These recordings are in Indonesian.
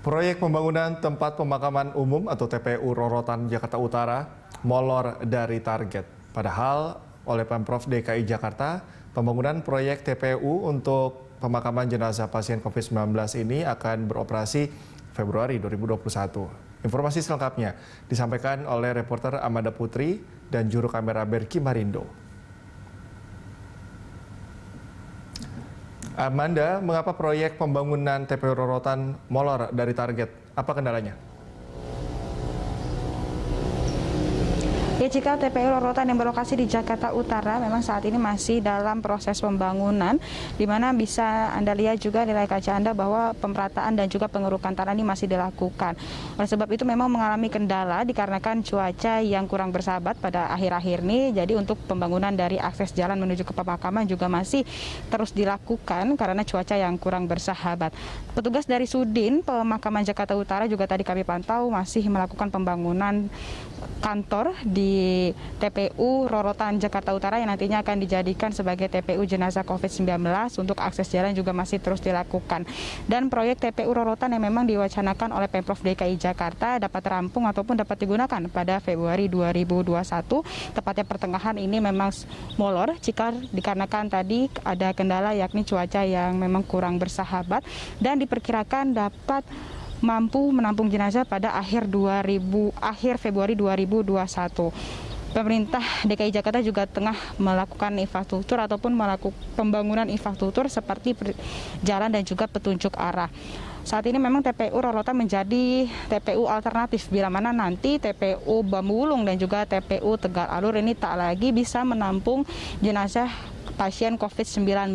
Proyek pembangunan tempat pemakaman umum atau TPU Rorotan Jakarta Utara molor dari target. Padahal oleh Pemprov DKI Jakarta, pembangunan proyek TPU untuk pemakaman jenazah pasien COVID-19 ini akan beroperasi Februari 2021. Informasi selengkapnya disampaikan oleh reporter Amanda Putri dan juru kamera Berki Marindo. Amanda, mengapa proyek pembangunan TPU Rorotan molor dari target? Apa kendalanya? Ya, jika TPU Rorotan yang berlokasi di Jakarta Utara memang saat ini masih dalam proses pembangunan, di mana bisa Anda lihat juga di layar kaca Anda bahwa pemerataan dan juga pengerukan tanah ini masih dilakukan. Oleh sebab itu memang mengalami kendala dikarenakan cuaca yang kurang bersahabat pada akhir-akhir ini. Jadi untuk pembangunan dari akses jalan menuju ke pemakaman juga masih terus dilakukan karena cuaca yang kurang bersahabat. Petugas dari Sudin Pemakaman Jakarta Utara juga tadi kami pantau masih melakukan pembangunan kantor di TPU Rorotan Jakarta Utara yang nantinya akan dijadikan sebagai TPU jenazah COVID-19. Untuk akses jalan juga masih terus dilakukan. Dan proyek TPU Rorotan yang memang diwacanakan oleh Pemprov DKI Jakarta dapat rampung ataupun dapat digunakan pada Februari 2021. Tepatnya pertengahan ini memang molor jika dikarenakan tadi ada kendala yakni cuaca yang memang kurang bersahabat dan diperkirakan dapat mampu menampung jenazah pada akhir Februari 2021. Pemerintah DKI Jakarta juga tengah melakukan infrastruktur ataupun melakukan pembangunan infrastruktur seperti jalan dan juga petunjuk arah. Saat ini memang TPU Rorotan menjadi TPU alternatif bila mana nanti TPU Bambu Wulung dan juga TPU Tegal Alur ini tak lagi bisa menampung jenazah pasien COVID-19.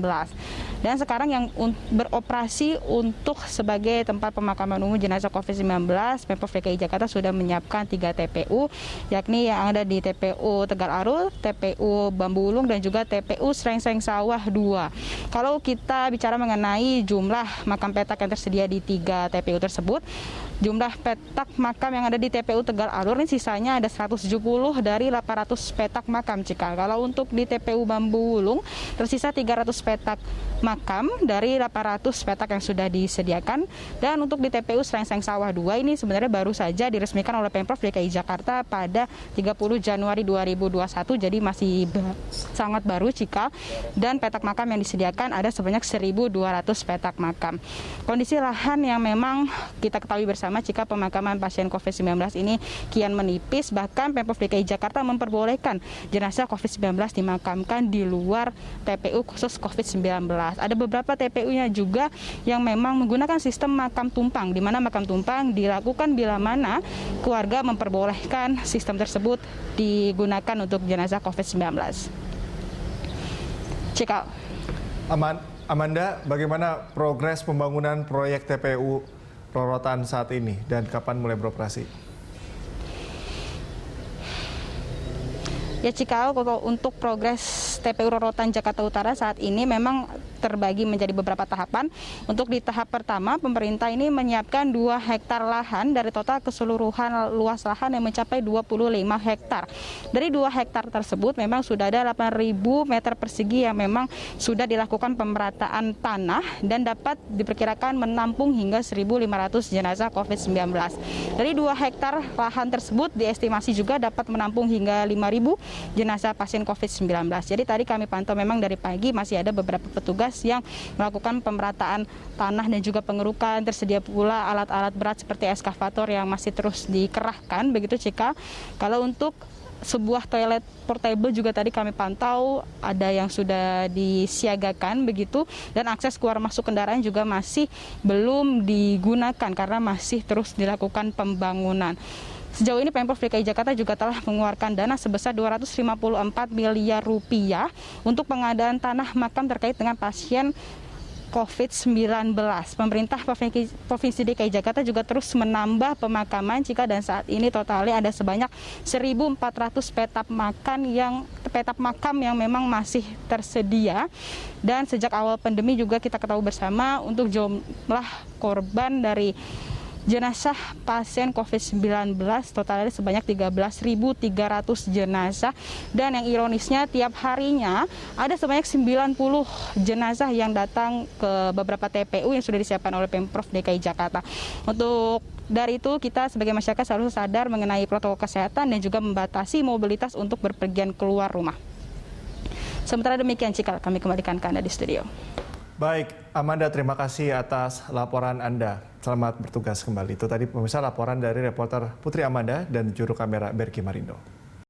Dan sekarang yang beroperasi untuk sebagai tempat pemakaman umum jenazah COVID-19, Pemprov DKI Jakarta sudah menyiapkan 3 TPU, yakni yang ada di TPU Tegal Alur, TPU Bambu Wulung, dan juga TPU Srengseng Sawah 2. Kalau kita bicara mengenai jumlah makam petak yang tersedia di 3 TPU tersebut, jumlah petak makam yang ada di TPU Tegal Alur ini sisanya ada 170 dari 800 petak makam. Kalau untuk di TPU Bambu Wulung tersisa 300 petak makam dari 800 petak yang sudah disediakan. Dan untuk di TPU Srengseng Sawah 2 ini sebenarnya baru saja diresmikan oleh Pemprov DKI Jakarta pada 30 Januari 2021, jadi masih sangat baru Cikal. Dan petak makam yang disediakan ada sebanyak 1.200 petak makam. Kondisi lahan yang memang kita ketahui bersama jika pemakaman pasien COVID-19 ini kian menipis, bahkan Pemprov DKI Jakarta memperbolehkan jenazah COVID-19 dimakamkan di luar TPU khusus COVID-19. Ada beberapa TPU-nya juga yang memang menggunakan sistem makam tumpang, di mana makam tumpang dilakukan bila mana keluarga memperbolehkan sistem tersebut digunakan untuk jenazah COVID-19. Cikal. Amanda, bagaimana progres pembangunan proyek TPU Rorotan saat ini dan kapan mulai beroperasi? Ya, Cikal, untuk progres TPU Rorotan Jakarta Utara saat ini memang terbagi menjadi beberapa tahapan. Untuk di tahap pertama, pemerintah ini menyiapkan 2 hektar lahan dari total keseluruhan luas lahan yang mencapai 25 hektar. Dari 2 hektar tersebut memang sudah ada 8.000 meter persegi yang memang sudah dilakukan pemerataan tanah dan dapat diperkirakan menampung hingga 1.500 jenazah COVID-19. Dari 2 hektar lahan tersebut diestimasi juga dapat menampung hingga 5.000 jenazah pasien COVID-19. Jadi tadi kami pantau memang dari pagi masih ada beberapa petugas yang melakukan pemerataan tanah dan juga pengerukan. Tersedia pula alat-alat berat seperti eskavator yang masih terus dikerahkan, begitu Cika. Kalau untuk sebuah toilet portable juga tadi kami pantau ada yang sudah disiagakan begitu, dan akses keluar masuk kendaraan juga masih belum digunakan karena masih terus dilakukan pembangunan. Sejauh ini Pemprov DKI Jakarta juga telah mengeluarkan dana sebesar 254 miliar rupiah untuk pengadaan tanah makam terkait dengan pasien COVID-19. Pemerintah Provinsi DKI Jakarta juga terus menambah pemakaman jika dan saat ini totalnya ada sebanyak 1.400 petak makam yang memang masih tersedia. Dan sejak awal pandemi juga kita ketahui bersama untuk jumlah korban dari jenazah pasien COVID-19 totalnya sebanyak 13.300 jenazah, dan yang ironisnya tiap harinya ada sebanyak 90 jenazah yang datang ke beberapa TPU yang sudah disiapkan oleh Pemprov DKI Jakarta. Untuk dari itu kita sebagai masyarakat selalu sadar mengenai protokol kesehatan dan juga membatasi mobilitas untuk berpergian keluar rumah. Sementara demikian, Cikal, kami kembalikan ke Anda di studio. Baik, Amanda, terima kasih atas laporan Anda. Selamat bertugas kembali. Itu tadi pemirsa laporan dari reporter Putri Amanda dan juru kamera Berki Marindo.